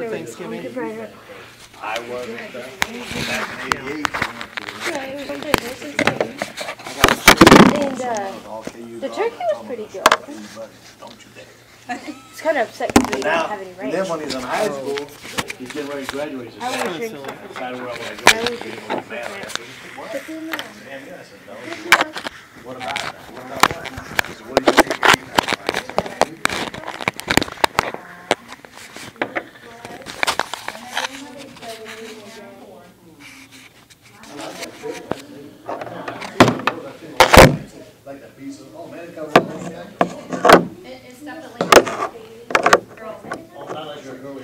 Caylor Thanksgiving. I wasn't back in '88. Yeah, it was okay. This is good. And the turkey was pretty good. He's kind of upset because we don't have any range. And then when he's in high school, he's getting ready to graduate. I want to drink Decided where I want to go. I always drink Man, something. I said, what? But then, Man, yeah, I said, no. What about that? What about what? He said, what do you think? Like that piece of, oh man, it comes from this guy. It's definitely girls. Oh, not like you're a girly.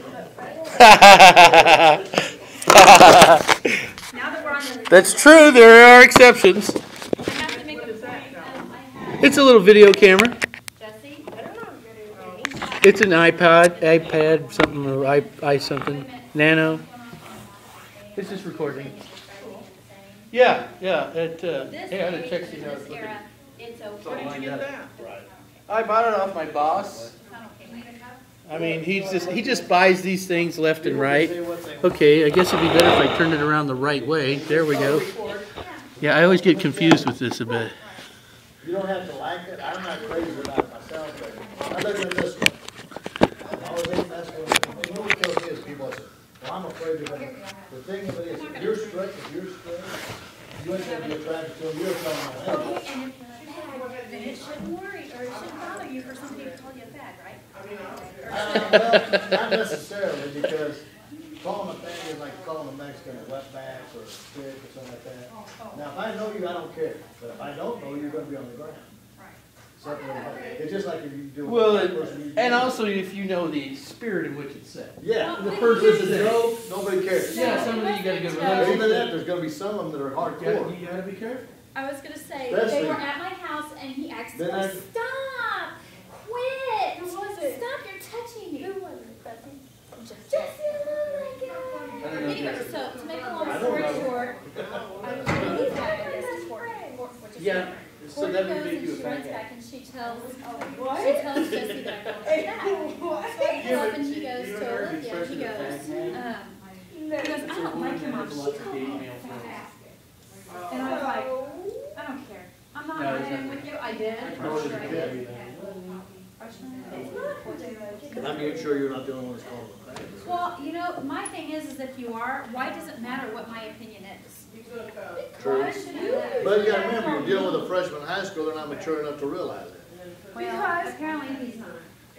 Now that we're on the, That's true, there are exceptions. I have to make a point. It's a little video camera. Jesse, It's an iPad, something, or i something, Nano. It's just recording. Yeah, this hey, I had to check see how it's this looking. era, it's okay. Something like that. Right. I bought it off my boss. I mean, he just buys these things left and right. Okay, I guess it'd be better if I turned it around the right way. There we go. Yeah, I always get confused with this a bit. You don't have to like it. I'm not crazy about it myself, but I look at it this way. I always think that's what kills me is people say, well, I'm afraid they're going to. The thing of it is, if you're strict, you ain't going to be attracted to them. You're telling them, hey. Okay, and if you're a fag, then it shouldn't worry, or it shouldn't bother you for somebody to call you a fag, right? Well, not necessarily, because calling a thing is like calling a Mexican a wetback or a stick or something like that. Now, if I know you, I don't care. But if I don't know you, you're going to be on the ground. Something like that. It's just like if you do. Well, and also if you know the spirit in which it's said. Yeah. The first If it's a thing. joke, nobody cares. Yeah, some of you got a good Even relationship. that, there's going to be some of them that are hardcore. You gotta be careful. I was gonna say, Especially- they were at my house and he asked me, Then I- stop, quit, Who was it? stop, you're touching me. Who was it? Jesse, oh my God. Anyway, so to make a long story short, I was really bad at this before, which is Yeah, so Courtney that goes would make and you a she runs fag. back and she tells Jesse that I called her fag. So I go up and he goes to Olivia, he goes, I don't like your mom, she called me a fag. And I was like, I don't care. I'm not arguing with you. I did. For sure I did. And I'm sure you're not the only one that's calling them. Well, you know, my thing is if you are, why does it matter what my opinion is? True. Why should it? But you got to remember, you're dealing with a freshman in high school, they're not mature enough to realize it. Well, apparently he's not.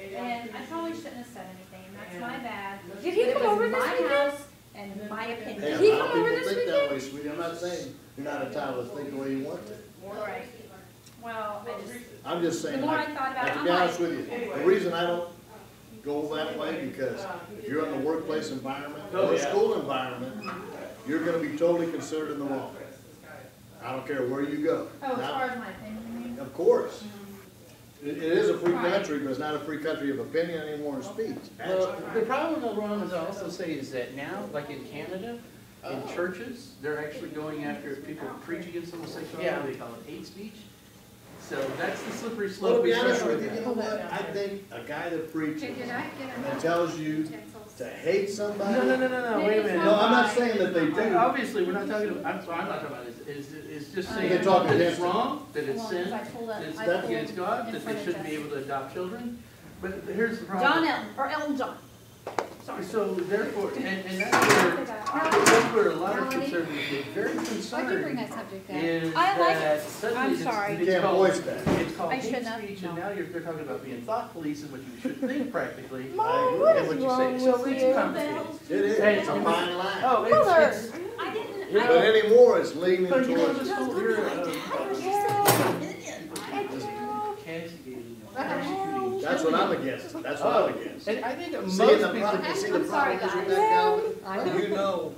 And I probably shouldn't have said anything. That's my bad. Did he come over this My weekend? house and my Hey, opinion. Did he a lot come of over people this think that way, sweetie. I'm not saying you're not entitled to think the way you want to. Right. Well, I'm just saying, The more like, I thought about it, to I'm be honest like- with you, the reason I don't go that way, because if you're in the workplace environment or school environment, you're gonna be totally considered in the wrong. I don't care where you go. oh, as Now, far as my opinion, you mean? of course. It is a free Right. country, but it's not a free country of opinion anymore in speech. Well, Actually. the problem though, Ron, is I also say is that now, like in Canada, in churches, they're actually going after people who preach against homosexuality, they call it hate speech. So that's the slippery Well, slope. to be we honest suffer with you, with. you know what? I think a guy that preaches Did I get and then tells you to hate somebody. No, wait a minute. No, I'm not saying that they do. Obviously, we're not talking about, I'm not talking about it, it's just saying They're talking that it's against wrong, that it's Well, sin, because I told that it- it's I that told against God, in that front they of shouldn't be Jesse. able to adopt children. But here's the problem. John Elton, or Elton John. Sorry. So therefore, and that's where a lot of conservatives get very Why'd you bring concerned, that subject up? is I like that it. suddenly I'm it's, sorry. You it's can't called, voice that. it's called I hate shouldn't have. speech, and No. now they're talking about being thought police and what you should think practically. Mom, what and is what you wrong say. So with it's you? complicated. It is, Hey, it's a fine line. Oh, Mother. it's I didn't, You I know, But anymore, it's leaning but you know, towards. this whole era of castigating, persecuting. That's what I'm against. That's what I'm against. And I think that most See, and the people. problem, see, the I'm sorry, problem is with guys. that, Calvin, you know,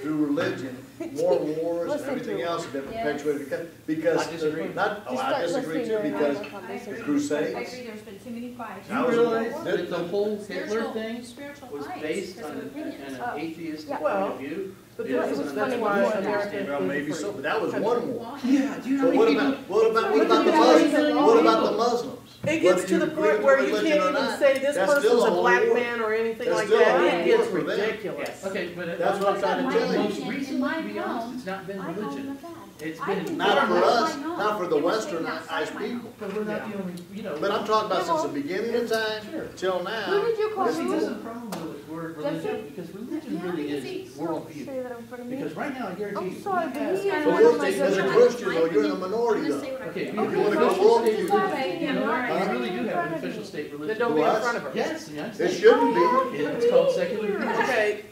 through religion, more wars and Listen to everything him. else has been Yes. perpetuated because, I disagree. not, oh, Just I start disagree listening too, to because him. the I agree, Crusades, there's been too many fights. Do you realize that the whole Hitler Spiritual- thing spiritual was fights based because on of opinions. an atheistic Yeah. point of view? But It that's is, what's and that's funny why with I America. understand. well, maybe so, but that was one war. Yeah, do you know But what what about the Muslims? What about the Muslims? It gets to the point where you can't even say this person's a black man or anything like that. It gets ridiculous. Okay, but That's what I'm trying to tell you. most recently, to be honest, it's not been religion. It's been Not for us, not for the westernized people. But we're not the only, you know. But I'm talking about since the beginning of time Sure. till now. Who did you call this See, is- this is the problem with the word religion, because religion really is worldview. Say that in front of me. Because right now, I guarantee you. I'm sorry, we but have- he is So one of my as a good Christian, though, you're in the minority though. Okay, we You have wanna an go official world state view? religion. You know, Huh? we really do have an official state Then religion. don't be in What? front of her. Yes, the United It States. shouldn't be. It's called secular religion. Okay,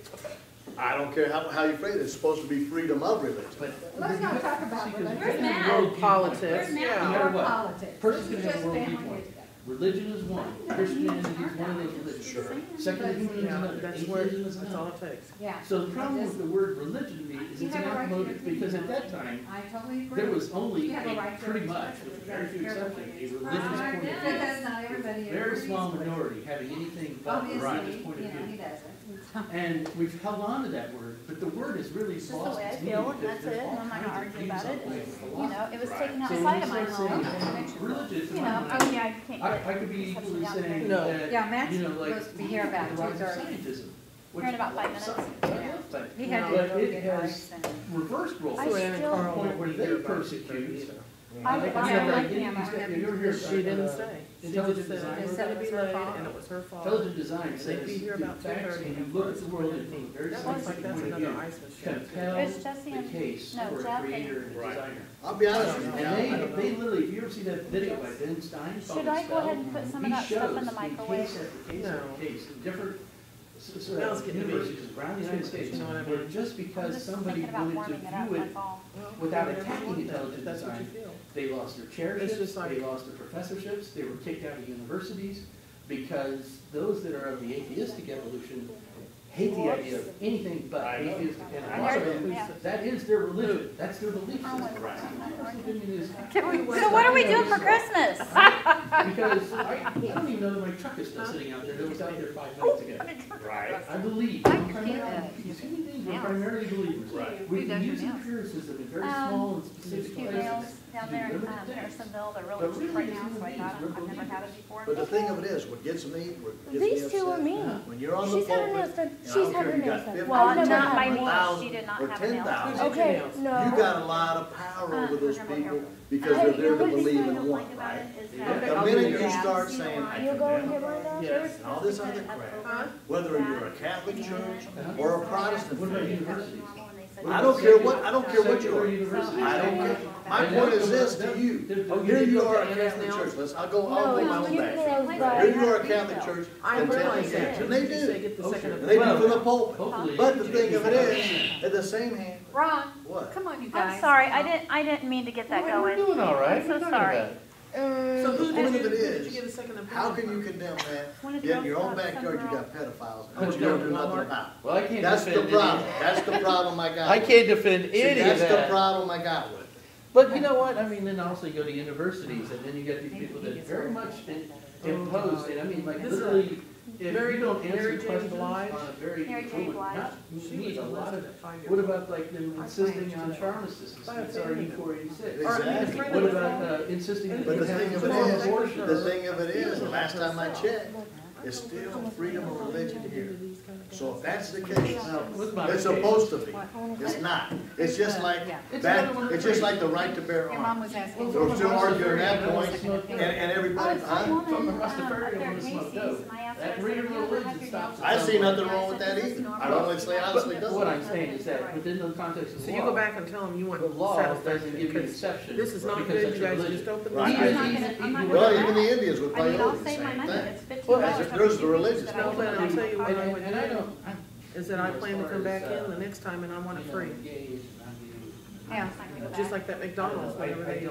I don't care how you phrase it, it's supposed to be freedom of religion. But Let's not talk about see, 'cause religion. we have a Where's worldview politics, point. No yeah. matter what, Politics. person's This gonna is have a just worldview family point. together. Religion is one. Christianity is one of those religions. Sure. Secular humanism is yeah, another. that's where, Atheism is that's all another. it takes. Yeah. So the problem with the word religion to me is You it's have a right to your outmoded, because at opinion. that time, I totally agree. there was only You have a right to pretty express much, it. with very few That's exceptions, a careful. religious point of view. Because not everybody agrees. Very small with it. minority having anything but a religious Obviously, point of you know, he view. doesn't. And we've held on to that word, but the word is really It's just the lost way I its feel, meaning, and because that's it, there's all and I'm not gonna kinds of argue about views it. on it. You know, it was taken So when outside you of my start home. saying religious, You know, oh yeah, I can't I get. could be equally down there. saying No. that, Yeah, Matt's you know, like, supposed to be here about the rise of 2:30. scientism, which We're in about 5 minutes. science, I love science. He had to But go it get has rice and. reversed roles. I Suanne and still- Carl Point where won't they hear about persecute. it. I Like, would you say know, like like, him, you I got- have you ever hear She about, didn't say. She intelligent just said design? it was Said gonna it be was her late fault. and it was her fault. Intelligent design They'd says be here the about facts, 2:30 when you and look at first the world one in a didn't very eat. scientific Like that's point of another view, ice machine. compel There's Jesse the and- case no, for a Jeff creator and- and a designer. I'll be honest with you. And they literally, if you ever see that video by Ben Stein, Should called I go Expel, ahead and put some of he that stuff in the shows microwave? case after case No. after case, in different Now it's getting to be universities around the United States, You know what I where mean? just I'm because just somebody thinking about wanted warming it up, to view it that's all. without Whatever you attacking want, intelligent that's what you design, feel. they lost their It's chairship, just like- they lost their professorships, they were kicked out of universities, because those that are of the atheistic evolution hate the idea of anything but atheistic. And a lot of them, Yeah. that is their religion, that's their belief I system. went- My opinion is, So what are we doing for Christmas? because I don't even know that my truck is still sitting out there, it was out there 5 minutes ago. Right. I believe, primarily, these human beings are primarily believers. Right. We Who can does use your nails? empiricism in very small and specific Cute places. nails down there in Harrisonville, they're really cheap right now, so I got them. I've never had them before. But the thing of it is, what gets me These two are upset, me. when you're on the She's had her nails pulpit, done. and I She's don't had care her if you nails got done. 50 Well, or not by 1,000 me. She did not or have nails. 10,000. Okay, nails. no. You got a lot of power over those people because they're there to believe in one, right? The minute you start saying, I You'll go and condemn get mine done? Yes. and all this other crap, Huh? whether you're a Catholic church or a Protestant What about faith, universities? I don't care what you Secular are. universities. I don't care. My point is this to you. Here you are a Catholic church. I'll go my own cute back. nails, but Here you are a Catholic church. I condemning realize that. things, and they You say do. get the Oh, second sure. And they do opinion. from the pulpit. Hopefully. But the thing of it is, at the same hand, Ron, what? come on, you guys. I'm sorry, I didn't mean to get that We're going. doing all right. I'm so We're talking sorry. about it. So who The did point you, of it who did is, you get a second opinion? how can you condemn that, One of the yet in your girls own got backyard you some got pedophiles, Oh, that you don't do no, nothing Walmart. about? Well, I can't That's the defend problem. any. That's the problem I got. I can't defend See, any of that's the that. problem I got with it. But you know what? I mean, then also you go to universities, and then you get these people that very much impose, and I mean, like This is literally, if Mary- you don't Mary answer J. questions Blige. on a very, Mary J. fluid- Blige. not She me, was a lot molested of, at 5 years what old. about like them insisting on pharmacists, By a it's RE family. 486? Or, I mean, a Exactly. friend What of about mine- insisting that But you the have thing of to it perform is, abortion? the thing of it is, the last time I checked, it's still freedom of religion here. So if that's the case, With my it's case. supposed to be. It's not. It's just like it's just like the right to bear Your mom arms. was asking. So we're still arguing that point, and everybody, I huh? wanted, From across the up ferry, there I at wanna smoke Macy's, dope. and I asked her, That I freedom said, of "You ever religion have your stops nails I done?" see nothing And I wrong with said, that "This is either. normal." I honestly But doesn't. what I'm saying is that within the context of So the you go law, back and tell them you want the law doesn't satisfaction, give you an because exception. this is not because good, that's you your guys religion. just open Right. the. I'm not gonna- I'm not Well, gonna- even the Indians with I mean, I'll peyote, the save my same money, thing. it's $15. Well, there's the religious that I No, can but I'll put tell you in what my I pocket. would And I do, don't, is that I plan to come back in the next time and I want it free. Yeah, it's not gonna go Just back. like that McDonald's, whenever they,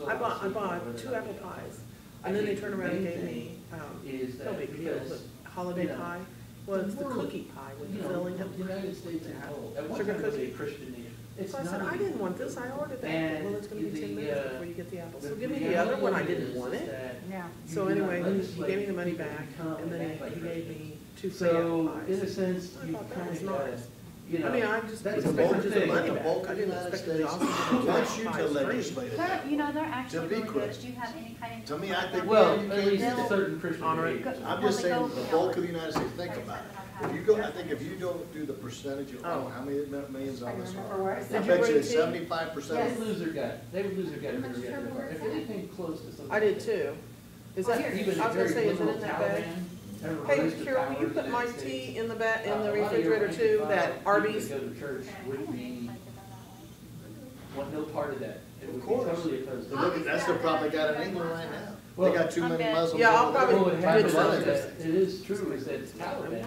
I bought 2 apple pies, and then they turned around and gave me, is no that big deal, because, but holiday you know, pie was the cookie pie with you the know, filling. the United States as a whole, at one Sugar time was a cookie. Christian nation. It's So I said, not I anymore. didn't want this, I ordered that, And well, it's gonna be 10 the, minutes before you get the apple, so The give me the other one, I reality didn't is want it. that Yeah. you So do not anyway, he legislate gave me the money people back, become and then he like gave me 2 free So, apple in pies. a sense, I you thought that kind was of nice. you know. I mean, I just that's The a bulk, big expected the thing. money bulk back. I of the didn't United expect States the officers wants you to to buy free. legislate it. They're, you know, they're actually be really good. Christian. Do you have any kind of? To me, I think Well, you at can't least do that. certain Christian Honor it. behaviors. I'm just saying, the bulk of the United States, think about it. If you go, I think if you don't do the percentage, I don't know how many millions on this are. I Did you bet you bring it's tea? 75%. They would lose their gut. They would lose their gut if they were getting their if anything close to something. I did too. Is that, I was Even a gonna very say, is it liberal in that bag? Taliban ever Hey, raised the Cheryl, will you powers put of my the United States. tea in the in the A lot of your refrigerator too, rank-and-file that people Arby's? that go to church would be, want no part of that. It would be course. totally opposed to Look, that. that's the problem they got in England right now. Well, They got too many I'm good. Muslims. Yeah, I'll over there. probably What would happen good is something. that it is true is that Taliban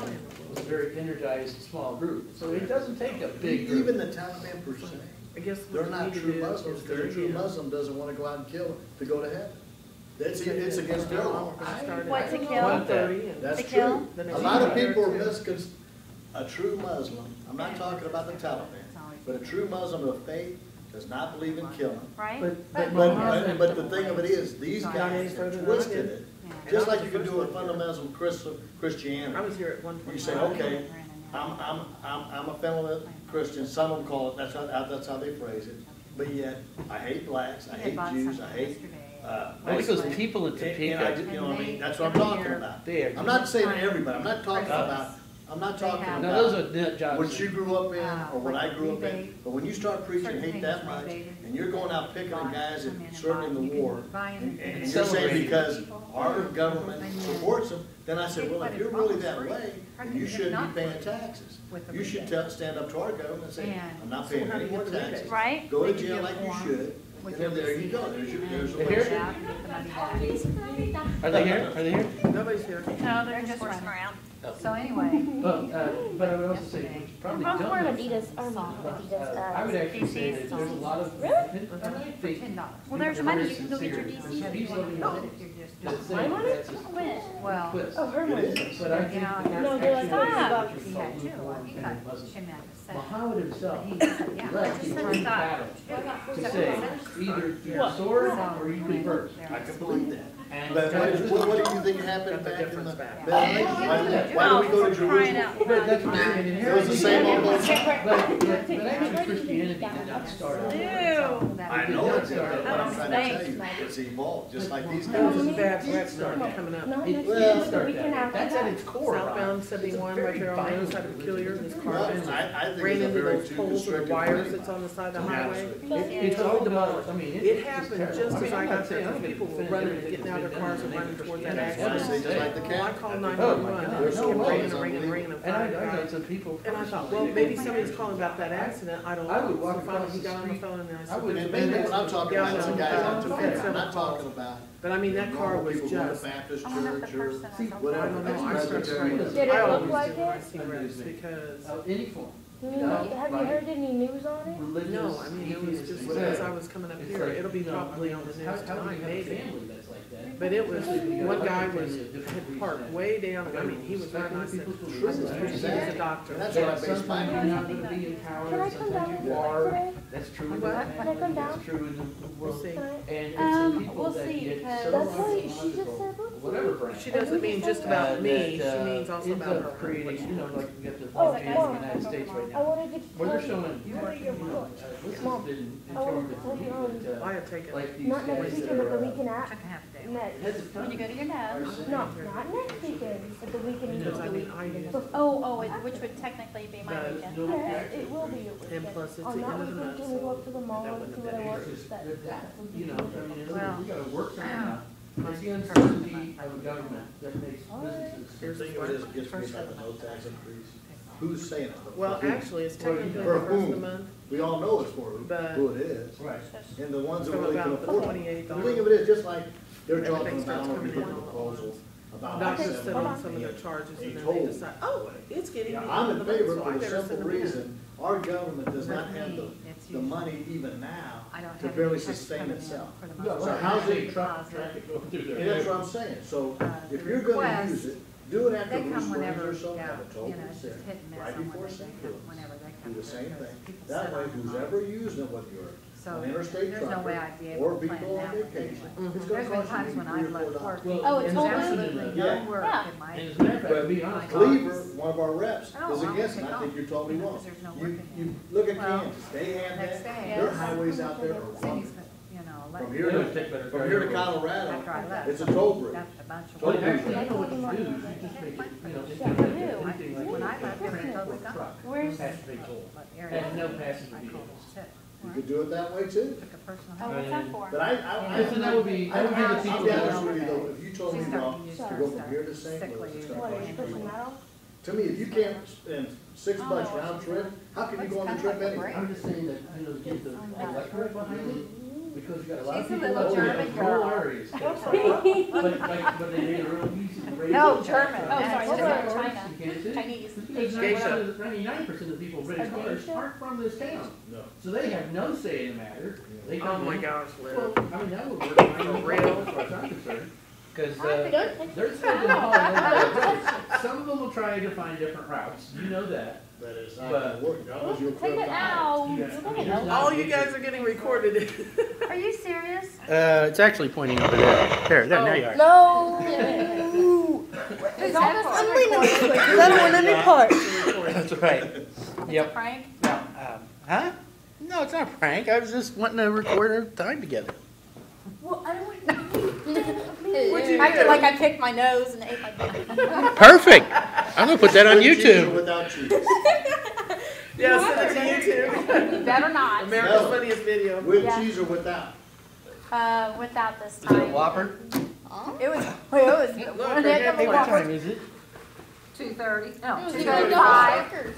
was a very energized small group. So it doesn't take a big group. Even the Taliban per se, I guess they're what you not need to true do Muslims, is because a true Muslim doesn't want to go out and kill to go to heaven. It's against their law. What, to kill? 1:30 and That's To kill? true. Then A it's lot of either people to- misconstrue a true Muslim. I'm not talking about the Taliban, but a true Muslim of faith does not believe in killing. Right? But the thing of it is, these Not guys any have further than I twisted did. it. Yeah. Just like you can do with fundamental Christianity. I was here at 1:25. You say, okay, I'm a fellow Christian, some of them call it, that's how they phrase it. But yet, I hate blacks, I hate Jews, I hate, I think those people in and I, Topeka, you know what I mean, that's what I'm talking about. they are. I'm not saying everybody, I'm not talking about No, those are nut jobs. what you grew up in, or what I grew up in, but when you start preaching hate that much, and you're going out picking on guys that served in the war, and you're saying Celebrating. because our government supports them, then I said, well, if you're really that way, then you shouldn't be paying taxes. You should stand up to our government and say, I'm not paying any more taxes. Right? Go to jail like you should, and then there you go, there's a They way. here? Are they here? Are they here? Nobody's here. No, they're just running around. So anyway, Well, but I would also say, what you probably don't We're know. Adidas, or Adidas, I would actually say that there's a lot of. Really? And I think $10. Well, there's money, you can go get your sincere, DC. there's people in Oh. the that say that's a Well, twist. oh, her money. But I think Yeah. that there's No, they're like actually $5. what you he call had two. lukewarm He and got Muslim. him out of set. Muhammad himself He, yeah. left Just the send stop. battle to say either your sword or you convert. I can believe that. And But what do you think happened Got the back in difference the back. Middle Ages? Why do we go to Crying Jerusalem? out But that's what I'm loud. saying. It was the same old But actually Christianity did not start out. Ew. I know it's different, but I'm trying to tell you, it's evolved, just like these There was guys. this bad threat starting coming up. Not It next did week, but the start weekend that. after That's at that. its core. Southbound 71 right there on the other side of Peculiar, this car Well, ran I think ran it's a into very those too poles or constrictive wires for that's on the side of the To be honest highway. with you. It's all about, I mean, It it's happened terrible. just I mean, as I I'm got not saying there, I'm people gonna were defend running and everything getting out of that's their cars been and done in running towards that Christianity. Why I say accident. just like the Well, I cat. called Oh, 911 and There's it no kept way. ringing and ringing and ringing and And I finally got some people. and I thought, well, maybe somebody's calling about that accident, I don't I would know. walk So finally across he the got on the street. phone and I I said, would- And maybe what I'm talking Yeah, I about, some know. guys on I've Topeka, had I'm several not talking calls. about. but I mean, that car normal was people going to just, Baptist I wonder if church the or person is I whatever, don't know, I started Presbyterian. screaming. Did it I look always like do when I it? see Rex because, Of any form. Have you heard any news on it? Religious, no, I mean, it was atheist, just whatever. as I was coming up It's here, like, it'll be you know, probably on the how- news how do you tonight, have a maybe. family that's like that? But it was, Especially if you got one a guy family was, of different had beliefs parked and way down, I mean, he was very nice, and True, he was exactly. a doctor. And that's what I that base my sometimes you're not gonna be in power, Can I come sometimes down you are. today? That's true in What? the Can I come family, down? that's true in the We'll world. see. And it's the people we'll that see, get because- so That's what she just ideological, said, look. whatever brand. She doesn't mean just about me, that, she means also ends about up her. creating, you know, like we got the Oh, law in the oh. United States right I now. wanted to Where they're tell you, showing, you know, this has Mom, been I wanted informative to for tell me, you, but, I have taken, like these not next guys that weekend, but the are, weekend after. Took a half a day. Next, heads of When you go to your dad. not next weekend, but the weekend Because, after. I mean, I use- Which would technically be my But- weekend. Yes, it will be your weekend. and plus it's On the that end of the weekend, month, can we go up to the so mall that and wouldn't see have what I been want? it's just, That would be you know, I mean, in other Well, words, we gotta work something out. It's the uncertainty of a government that makes businesses. Here's The thing of it is, it gets me about the no tax increase. Who's saying it? well, For who? actually, it's technically the For first of the whom? month, We all know it's for But- who it is. Right. And the ones that From really can about the afford it. 28th The on. thing of it is, just like they're talking Everything about, starts on coming the in. proposal about. doctors access sit on money. some of their charges and then they told. decide, oh, it's getting. Yeah, me I'm into in the month, favor so I for the better simple send them in. reason, our government does not have the money even now to barely sustain itself. So how's it, traffic going through there? and that's what I'm saying, so if you're gonna use it, do it after they Bruce come Springs whenever, or something, yeah, have a total you know, it's just hit and miss right on before when they St. come, Louis. whenever they come. Do the same through. thing. People That sit way, on who's them. ever using it, whether you're So an interstate there's no way trucker, I'd be able or to plan people on that one vacation. anyway. It's gonna There's been cost you times when maybe I've left $3 or work. $4. Oh, it's There's over? absolutely Yeah. no work Yeah. in my. And as a matter of fact, to be honest, Cleaver, one of our reps, Oh, is I'll against it, take I think off. you're totally wrong. Because there's no work in You here. look at Well, Kansas, they have next that, day, their yes. highways out there are Cities, wonderful. you know, From like, here They would take better from care here of to it. Colorado, after I left. it's a toll bridge. Left a bunch of Well, work. actually, you know what you do, is you just make it, you know, Yeah, I do. anything like When I that, left, everything for totally a gone. truck, Where's- has to pay toll. But area, And no passenger I called vehicles. it sick. You could do it that way too. Took a personal Oh, help. what's that for? But Yes, and that would be, that would be the I'll people be that honest with you though, if you told me, She's starting Rob, to use to her go stuff. from here to St. Sick Louis, it's leave. gonna What, cost are you you pushing $3. metal? To me, if you can't spend $6 round trip, how can you go on the trip anyway? I'm just saying that, you know, to get the electric behind it, because you got a lot of She's a people little that live German in rural girl. areas. But they made it real easy to raise. No, those German. taxes. Oh, sorry, Well, China. of course, you can't do. Chinese. Because Geisha. 99% of the people who raise cars aren't from this town, No. so they have no say in the matter. They Oh come my in. gosh, Well, Liz. I mean, that would work fine real. as far as I'm concerned, because, Good. they're still gonna haul over their roads. Some of them will try to find different routes, you know that. That is not gonna work, not unless you'll Take put it out. Yeah, I mean, there's not All a you big- guys are getting recorded. Are you serious? It's actually pointing over there. There, now you are. No. Is all this I'm leaning this way because I don't want any part. That's right. Yep. Frank? No, huh? No, it's not a prank. I was just wanting to record our time together. Well, I don't want What'd you I do? feel like I picked my nose and ate my bun. Perfect. I'm gonna put that on With cheese or YouTube. without cheese? Yeah, send it to YouTube. Better not. America's No. Funniest Video. With Yeah. cheese or without? Without this Is it a time. Whopper? It was, wait, it was, Look, when they're it getting was What time is it? 2:30, no, was 2:35.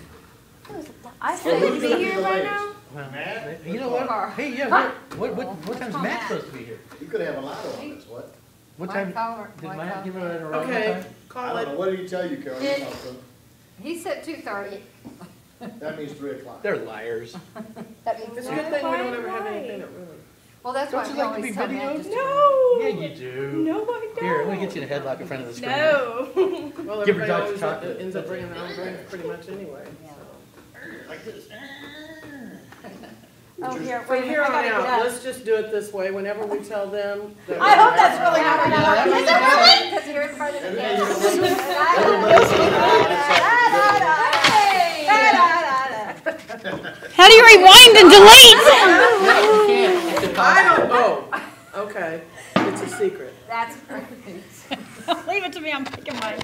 I Should we said, be here by now? Well, Matt? you know what? Hey, yeah, what time's Matt supposed to be here? You could have a lot on this, what? What time, did Matt give it a wrong Okay, time? I call don't know, it. what did he tell you, Carol? You It- talked to him? he said 2:30. That means 3 o'clock. They're liars. That means It's a good thing we don't ever have anything that really. Well, that's why Don't you we like to be always tell Matt videoed? just to. Yeah, you do. No, I don't. Here, I'm gonna get you in a headlock in front of the screen. Well, Give her everybody Dr. always Chocolate. ends up bringing their own drinks pretty much anyway. Like this. Oh, here, From wait, here I on gotta get out, up. let's just do it this way. Whenever we tell them. that I hope that's we're- really how we're Yeah, doing it. Is it that really? Because here in front of the And camera. How do you rewind and delete? You can't. It's I impossible. don't, oh, okay. It's a secret. That's great. Leave it to me. I'm picking my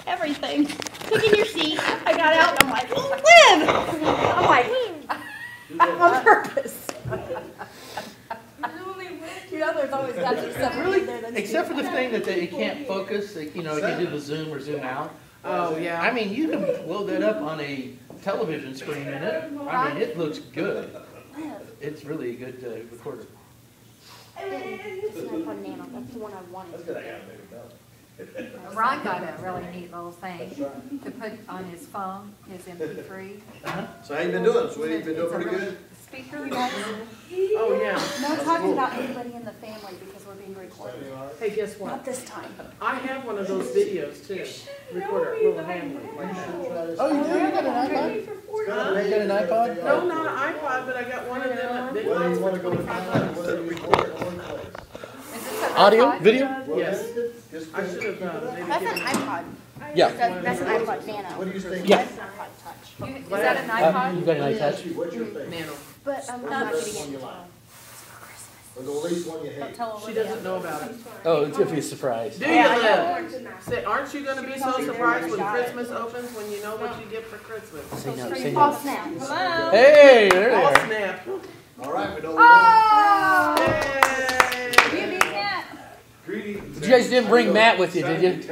everything. Look in your seat. I got out and I'm like, Liv! I'm like, on purpose. You know, there's always got to be something in there that's. Except for the thing that they can't focus, they, you know, you can do the zoom or zoom out. Oh, yeah. I mean, you can load that up on a television screen in it. I mean, it looks good. It's really a good recorder. It's an iPhone Nano, that's the one I wanted. That's good, I got it, baby. Ron got a really neat little thing to put on his phone, his MP3. So how you been doing, sweetie? You been doing It's a pretty really- good? Speaker, Oh, yeah. no talking about anybody in the family because we're being recorded. Hey, guess what? Not this time. I have one of those videos too. Recorder, little handle like that. Oh, you do? You got an iPod? You got an iPod? No, not an iPod, but I got one of them that big Whether ones you wanna for go to 25 town, bucks. whether you record it or one place. Is this an Audio, iPod? video? Yes. Just I should have, maybe That's an given. iPod. Yeah. That's an iPod Nano. What do you think? Yeah. That's an iPod Touch. Is that an iPod? You got an Let me iPad? ask you, what's your thing? Nano. But I'm What's not the getting best one you it. like? Or the least one you Don't hate? tell She Olivia. doesn't know about it. Oh, it's gonna be a surprise. Do you, Liv? Say, aren't you gonna be so surprised when Christmas opens, when you know what you get for Christmas? Say no, say Oh, no. snap. Hey, there they Oh, are. snap. All right, we know. Oh! Yay. You beat that? Greetings. You guys didn't bring Matt with you, did you?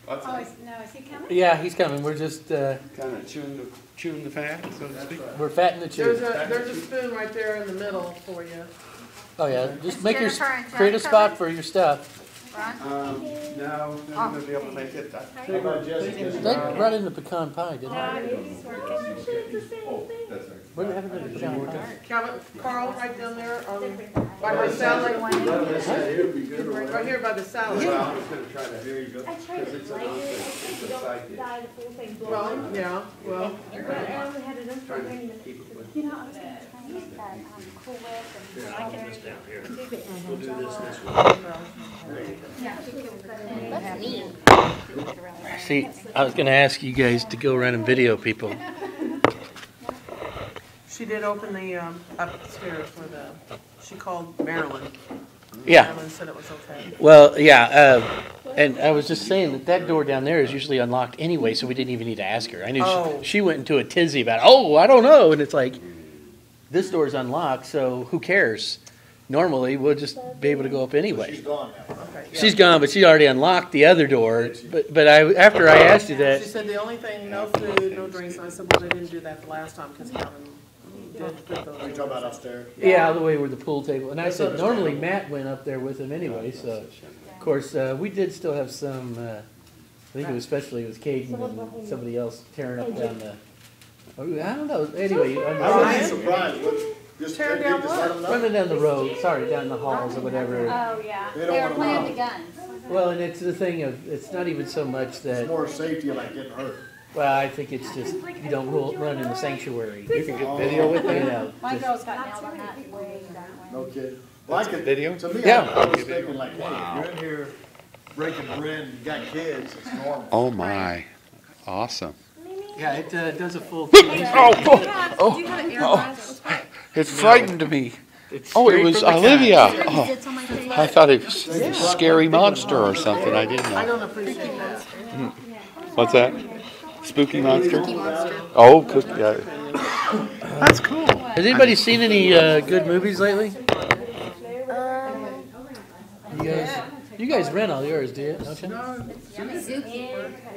Salutations. No, is he coming? Yeah, he's coming. We're just, Kind of chewing the fat, so to speak. we're fatting the There's chew. a spoon right there in the middle for you. Oh, yeah, just Is make your, Jennifer and Jen create a spot coming? for your stuff. No, I'm gonna be able to make it. How about Jessica? They brought in the pecan pie, didn't they? That's What happened to the pecan pie? Calvin, Carl, right down there, by my salad. Right here by the salad. Well, I was gonna try that. There you go. Because it's a sidekick. Well, yeah, well. Trying to keep it with. You know, I was gonna try and use that, Cool Whip and. I'll get this down here. We'll do this way. That's neat. See, I was gonna ask you guys to go around and video people. She did open the, upstairs for she called Marilyn. Yeah. Marilyn said it was okay. Well, yeah, and I was just saying that door down there is usually unlocked anyway, so we didn't even need to ask her. I knew she went into a tizzy about, oh, I don't know, and it's like, this door's unlocked, so who cares? Normally, we'll just be able to go up anyway. She's gone now. Okay, yeah. She's gone, but she already unlocked the other door. But after I asked you She that, said the only thing, no food, no drinks, and I said, well, they didn't do that the last time, because Calvin did put those. Are you talking about upstairs? yeah, all the way where the pool table, and I said normally Matt went up there with him anyway. So, of course, we did still have some. I think it was especially it was Cadon and somebody else tearing up down the. I don't know. Anyway, I wouldn't be surprised. Just Tear down just let them know. running down the road. Sorry, down the halls or whatever. Oh, yeah. They They don't were wanna playing know. the guns. Well, and it's the thing of it's not even so much It's that. more safety like getting hurt. Well, I think it's just you don't run in the sanctuary. You can get video with You that? know, My just- girls got nailed on that way that way. No kidding. Well, I could, Video? to me, Yeah. I was thinking like, hey, if you're in here breaking bread and you got kids, it's normal. Oh my, awesome. yeah, it does a full. It frightened me. It's Oh, it straight was from the Olivia. cat. Oh, It's on my face. I thought it was a scary monster or something. I didn't I know. don't appreciate that. What's that? Spooky monster? Oh, cookie. That's cool. Has anybody seen any good movies lately? You guys rent all yours, do you? Don't you?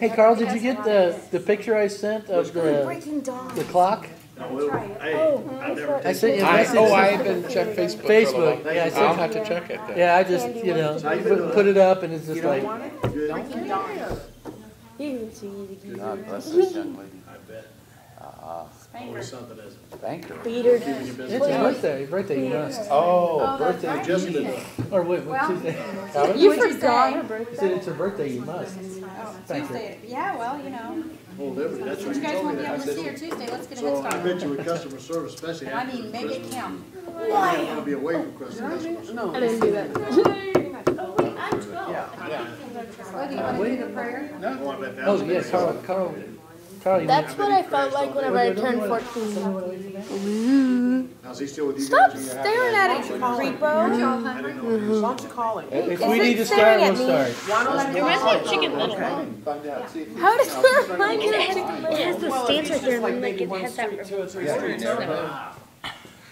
Hey, Carl, did you get the picture I sent of the clock? I sent you a message. I haven't checked Facebook. Facebook. Yeah, I I'll sent. have to check it then. Yeah, I just put it up, and it's just like. God bless this young lady. Banker. It's his birthday. Birthday, you must. Oh, Birthday, Jessica. Or wait, Tuesday. You forgot her I birthday. said it's her birthday, you must. Thank you. Yeah, well, you know. Oh, Liberty, that's what You you guys told won't me be that. able I to see said, her Tuesday. Let's get a so head I start. bet you with customer service, especially I after mean, make it Christmas. count. You don't want to be away from Christmas. I didn't do that. Oh, do you want to do the prayer? Oh, yeah, Carl, you That's what I felt like whenever I turned 14. How's he still with you Stop guys? staring at it, creepo. Why don't you call him? if we need to start, we'll start. Why don't you Reminds me call of chicken little. Find out, see if How does that remind you of chicken It little? has the Well, stance if right he's there, just like and like maybe it one has that. street, 2 or 3 streets over.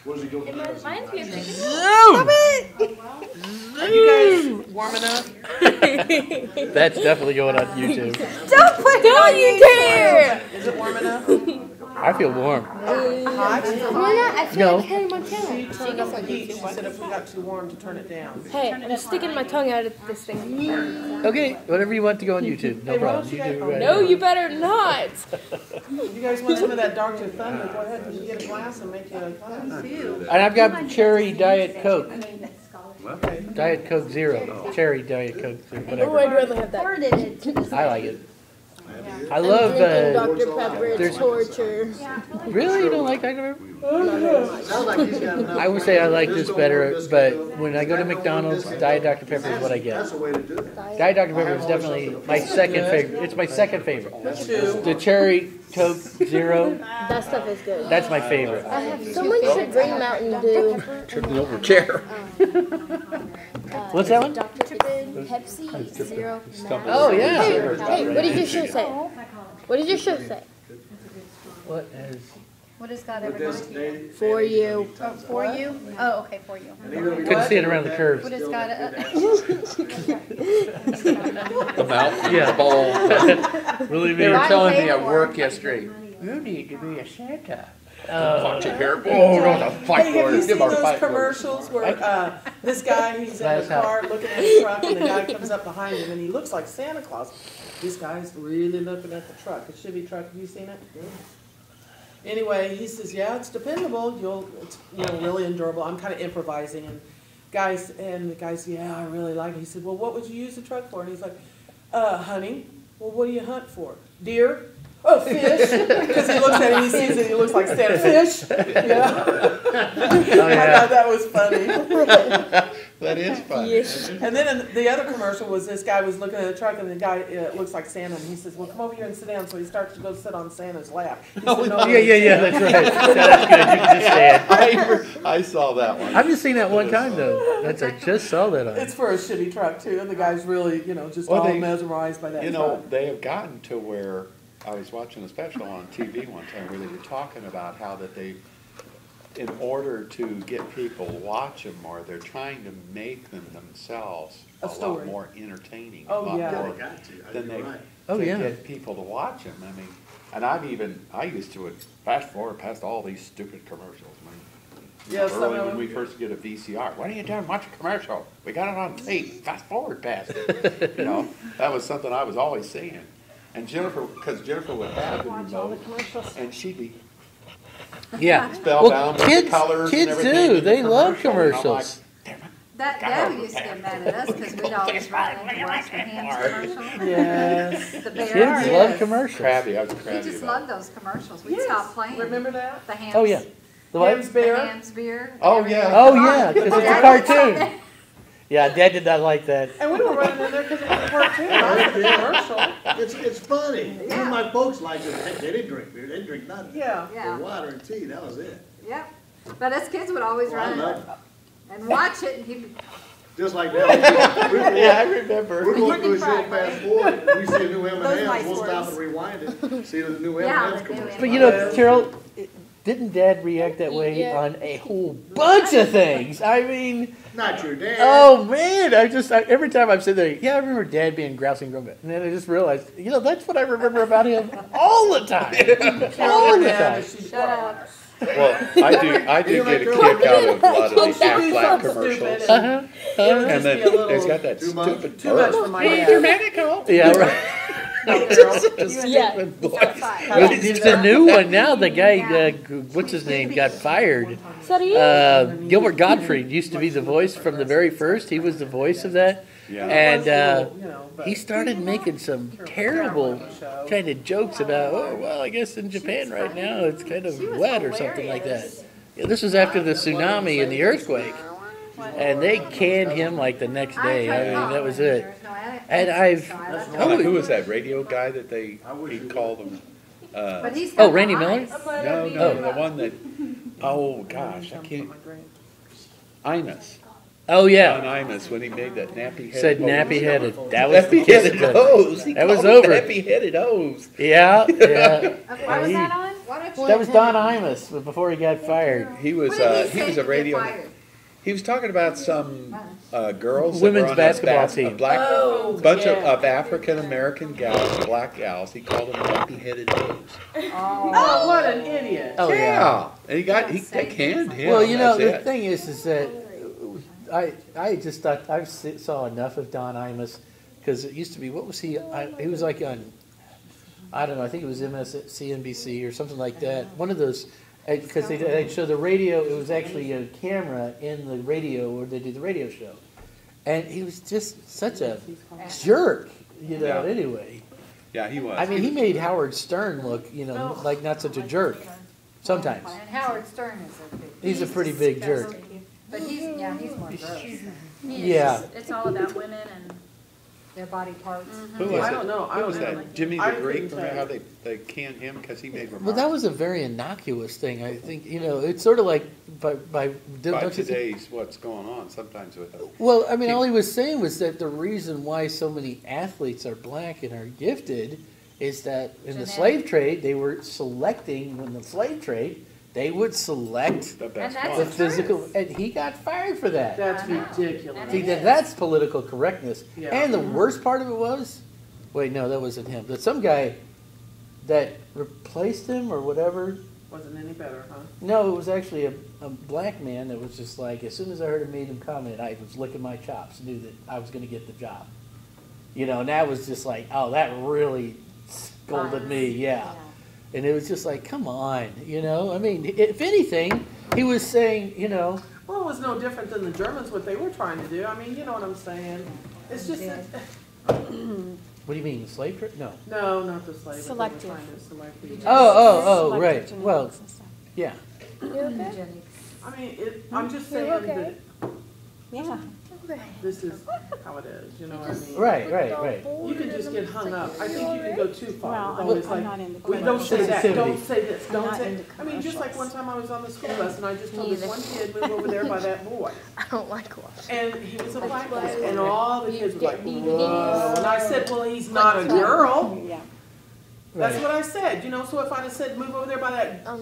Where does he go? It reminds me of chicken. Stop it! Are you guys warming up? That's definitely going on YouTube. Don't put it on you dare! Is it warming up? I feel warm. Hot? I feel No. like Hannah Montana. She turned up the heat. She said if we got too warm to turn it down. Hey, I'm sticking my tongue out at this thing. Okay, whatever you want to go on YouTube, no problem. You do right No, now. you better not. You guys want some of that Dark to Thunder? Go ahead and get a glass and make you a glass. And I've got cherry Diet Coke. Diet Coke Zero. Cherry Diet Coke Zero, Oh, whatever. I'd rather have that. I like it. I love, Drinking Dr. Pepper, it's there's- torture. really? You don't like Dr. Pepper? Sounds like he's got enough. I would say I like this better, but when I go to McDonald's, Diet Dr. Pepper is what I get. That's the way to do it. Diet Dr. Pepper is definitely my second favorite. It's my second favorite. Two. The cherry Coke Zero, That stuff is good. that's my favorite. Someone should bring Mountain Dew. Turn me over chair. What's that one? Dr. Pepsi Zero. Oh, yeah. Hey, what did your show say? What did your show say? What is? What does God ever do to you? For you. Oh, for you? Oh, okay, for you. Couldn't see it around the curves. What does God, The mouth, Yeah. the ball. Really They were mean. telling me at work yesterday, You need to be a Santa. Watch it here. Oh, no, the fight Hey, have for you it. seen Give our those fight for it. commercials where this guy, he's in the car looking at the truck, and the guy comes up behind him, and he looks like Santa Claus. This guy's really looking at the truck, the Chevy truck. Have you seen it? Anyway, he says, "Yeah, it's dependable. It's really endurable." I'm kind of improvising, and the guys, "Yeah, I really like it." He said, "Well, what would you use the truck for?" And he's like, "Hunting." "Well, what do you hunt for?" "Deer." "Oh, fish." Because he looks at it, and he sees it, he looks like Santa. "Fish." Yeah. I thought that was funny. That is funny. And then the other commercial was this guy was looking at the truck, and the guy looks like Santa, and he says, "Well, come over here and sit down." So he starts to go sit on Santa's lap. He said, "No, Yeah, that's right. That's good. You can just stand. I saw that one. I've just seen that one time though. I just saw that on. It's for a shitty truck too, and the guy's really, just all mesmerized by that truck. They have gotten to where, I was watching a special on TV one time where they were talking about how that they, in order to get people to watch them more, they're trying to make them themselves a lot more entertaining. Oh, yeah. More Got to. than they yeah. get people to watch them. I mean, and I used to fast forward past all these stupid commercials. Yeah, Early when we first get a VCR, what are you doing? Watch a commercial. We got it on tape. Fast forward past it. That was something I was always saying. And because Jennifer would have the remote, and she'd be spellbound with the colors and everything. Kids do. They love commercials. That Dad used to get mad at us because we'd always run in to watch the Hams commercial. Yes. The bear. Kids love commercials. Crabby, I was We crabby just about loved those commercials. We'd stop playing. Remember that? The Hams. Oh yeah. The what? Ham's beer. The Hams beer. Oh, yeah. Oh yeah, because it's a cartoon. Yeah, Dad did not like that. And we were running in there because it was a cartoon, not a commercial. It's funny. Even my folks liked it. Heck, they didn't drink beer. They didn't drink nothing. Yeah. Yeah. The water and tea, that was it. Yep. But us kids would always Well, I run loved and watch it, and he'd Just like that. Yeah, I remember. We're going through a show fast forward. We see a new Those M&M's, nice we'll stop words. and rewind it. See the new Yeah, M&M's the new commercial. But Carol, didn't Dad react that way on a whole bunch of things? I mean, Not your dad. oh man, every time I'm sitting there, yeah, I remember Dad being grousing grumpy, and then I just realized, that's what I remember about him all the time, all the time. shut up. Well, I do get a kick out of a lot of these Aflac commercials. And then it's got that stupid Too much for my dad. Yeah, right. It's a new one now. The guy, what's his name, got fired. Gilbert Gottfried used to be the voice from the very first. He was the voice of that. Yeah. And he started making some terrible kind of jokes about, I guess in Japan right now it's kind of wet or something like that. Yeah, this was after the tsunami and the earthquake. And they canned him like the next day. I mean, that was it. And who was that radio guy that he called him? Randy Miller? No, the one that, I can't. Imus. Oh yeah. On Imus when he made that nappy-headed. Said nappy-headed. That was the nappy-headed hose. That was over. Nappy-headed hose. Yeah. What was that on? That was Don Imus before he got fired. He was a radio. He was talking about some girls. Women's that were on basketball a team. A bunch of African American gals, black gals. He called them nappy-headed hose. Oh, what an idiot. Oh yeah. And they canned him. Well, the thing is that I just thought I saw enough of Don Imus because it used to be, what was he? He was like on, I don't know, I think it was MSNBC or something like that. One of those, because they show the radio, it was actually a camera in the radio where they did the radio show. And he was just such a jerk, anyway. Yeah, he was. I mean, he made Howard Stern look, like not such a jerk. Sometimes. And Howard Stern is a big. He's a pretty big jerk. But he's more gross. Yeah. It's all about women and Their body parts. Who was I it? don't know. Who was that? Like, Jimmy I the Greek? couldn't Remember tell how they canned him because he made remarks? Well, that was a very innocuous thing. I think, it's sort of like by By don't you think- today's what's going on sometimes with them. Well, I mean, all he was saying was that the reason why so many athletes are black and are gifted is that in the slave trade, they were selecting, in the slave trade, they would select The best that's the one. true. physical, and he got fired for that. That's ridiculous. See, that's political correctness. Yeah. And the worst part of it was, wait, no, that wasn't him. But some guy that replaced him or whatever. Wasn't any better, huh? No, it was actually a black man that was just like, as soon as I heard him made him comment, I was licking my chops, knew that I was going to get the job. You know, and that was just like, oh, that really scolded me, yeah. And it was just like, come on, you know. I mean, if anything, he was saying, you know. Well, it was no different than the Germans, what they were trying to do. I mean, you know what I'm saying? It's just that, What do you mean, slave trade? No. no, not the slave. Selective. They were trying to select the- Oh, right. Well, yeah. You okay? I mean, I'm just saying okay? that Yeah. this is how it is, you know what I mean? Right. You can just get hung up. I think you can go too far. Well, It's always I'm like, not into well, don't say that, sensitivity. don't say this, don't not say. into I mean, just like one commercials. time I was on the school bus and I just told this one kid, move over there by that boy. I don't like watching. And he was a black kid, and all the kids were like, whoa. And I said, well, he's not a girl. Yeah. That's Right. what I said, you know, so if I'd have said, move over there by that Have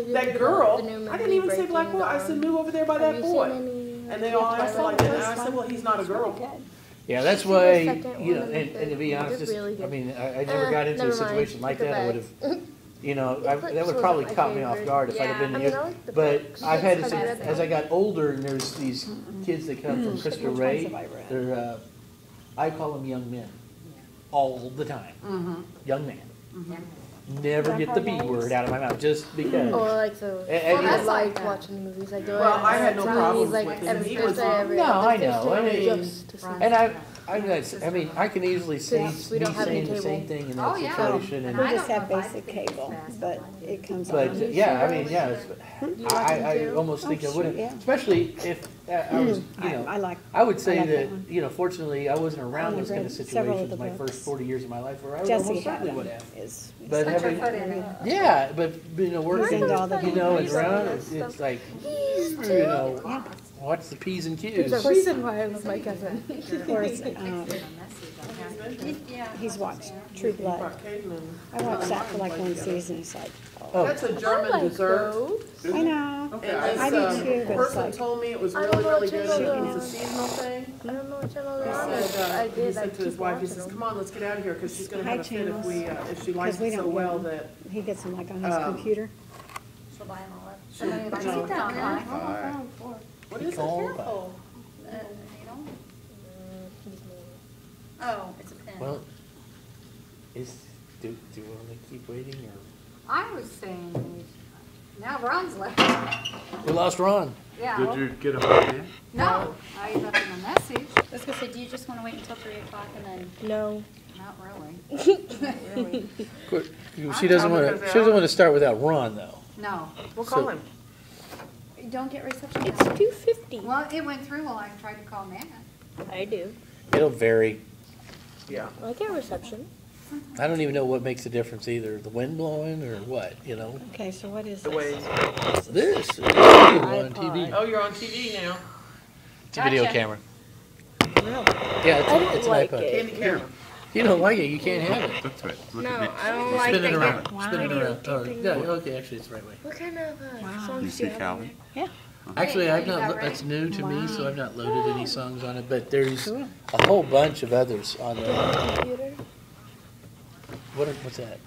you that heard girl, about the new I didn't movie even say black boy, Breaking I said Dawn? move over there by Have that you boy. seen any? And they all acted like that, and I said, well, he's not a girl. Yeah, that's See the why, second you know, one and to be they're honest, just, really I good. mean, I never got into a Never mind. situation like Take it that. I would back. have, you know, The that Eclipse would wasn't probably my caught me off favorite. guard if I'd have I been mean, you. I like the But books. I've had Have you read as them? I got older, and there's these kids that come from Christopher Ray. have I read? They're, I call them young men, all the time. Young man. Never get the B word out of my mouth just because. Or like the. And I you- like watching the movies. Like, Well, I had no problems like with it. every He was Thursday, on- every No, other I know. Thursday, I mean, just to see. And I mean, I can easily say, We be don't have any saying the same cable. thing in Oh, that yeah. situation. And And, We I just don't have know if I basic think it's cable, fast. but it comes but on. yeah, I mean, yeah, You watch I them too? almost think I Oh, wouldn't, yeah. especially if I was, you I know, like. I would say like that that, one. you know, fortunately, I wasn't around I've those kind of read several of situations the my books. first 40 years of my life, where I would Jesse almost had certainly them. would have. Is But Put your having, foot in it. yeah, but you know, working, Send all the you know, and papers. around, it's like, you know, what's the P's and Q's? There's a reason why I love my cousin. Of course, Yeah. he's watched True Blood. Brought Cadon. I watched that for like one season. It's like, Oh, That's a German dessert. I know. And I this do too, but it's person like- told me it was I really, don't know really what good, channel and it they're was a seasonal thing. I don't know what channel He they're on. said, I he did. I said to his keep wife, he watching says, them. come on, let's get out of here, because she's gonna High have a fit channels. if she likes Because we it so don't well get that. He gets them like on his Um, computer. She'll buy them all up. She'll- Somebody no. sit down, huh? Hi. What is it? Call Careful. Needle? Oh, it's a pen. well, do you want to keep waiting or? I was saying, now Ron's left. We lost Ron. Yeah. you get a hold of him? No, I left him a message. I was gonna say, do you just wanna wait until 3 o'clock and then? No. Not really. She doesn't want to. She doesn't want to start without Ron, though. No. We'll call So- him. You don't get reception. It's 2:50. Well, it went through while I tried to call Matt. I do. It'll vary. Yeah. I get reception. I don't even know what makes a difference either, the wind blowing or what, you know. Okay, so what is The this? way. This is on TV. Oh, you're on TV now. It's a video Gotcha. camera. Really? Yeah, I don't it's an like iPod. it. Candy camera. You don't like it, you can't have it. That's right. Look No, at me. I don't like Spin it the around. Wow. Spin it around. Oh, yeah, okay, actually, it's the right way. What kind of You songs do see you have? Calvin? Yeah. Actually, I've you not. got That's new to me, so I've not loaded any songs on it. But there's Cool. a whole bunch of others on Do you have a computer? What's that?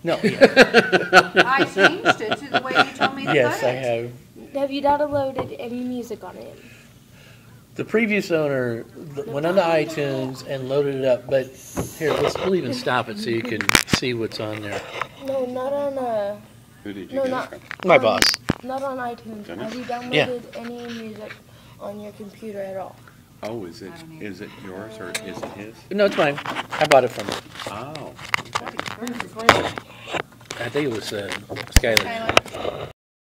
No. Yeah. I changed it to the way you told me to Yes, put I it. have. Have you downloaded any music on it? The previous owner went onto iTunes and loaded it up, but here, we'll even stop it so you can see what's on there. No, not on Who did you No, get not- it My boss. not on iTunes. Didn't it? Have you downloaded any music on your computer at all? from? Oh, is it yours or is it his? No, it's mine. I bought it from him. Oh. I think it was Skylar. Skylar.